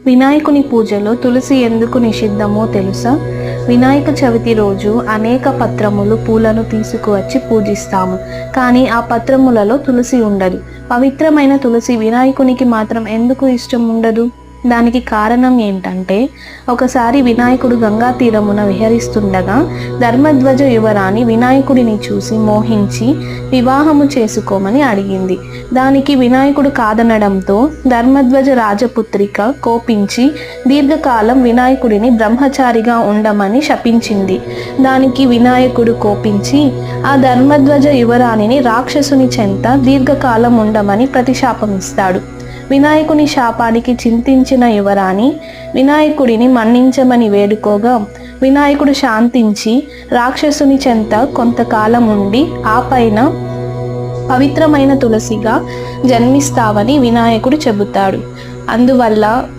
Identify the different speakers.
Speaker 1: వినాయకుని పూజలో తులసి ఎందుకు నిషిద్ధమో తెలుసా? వినాయక చవితి రోజు అనేక పత్రములు పూలను తీసుకువచ్చి పూజిస్తాము. కానీ ఆ పత్రములలో తులసి ఉండదు. పవిత్రమైన తులసి వినాయకునికి మాత్రం ఎందుకు ఇష్టం ఉండదు? దానికి కారణం ఏంటంటే, ఒకసారి వినాయకుడు గంగా తీరమున విహరిస్తుండగా ధర్మధ్వజ యువరాణి వినాయకుడిని చూసి మోహించి వివాహము చేసుకోమని అడిగింది. దానికి వినాయకుడు కాదనడంతో ధర్మధ్వజ రాజపుత్రిక కోపించి దీర్ఘకాలం వినాయకుడిని బ్రహ్మచారిగా ఉండమని శపించింది. దానికి వినాయకుడు కోపించి ఆ ధర్మధ్వజ యువరాణిని రాక్షసుని చెంత దీర్ఘకాలం ఉండమని ప్రతిశాపమిస్తాడు. వినాయకుని శాపానికి చింతించిన యువరాణి వినాయకుడిని మన్నించమని వేడుకోగా వినాయకుడు శాంతించి రాక్షసుని చెంత కొంతకాలం ఉండి ఆ పైన పవిత్రమైన తులసిగా జన్మిస్తావని వినాయకుడు చెబుతాడు. అందువల్ల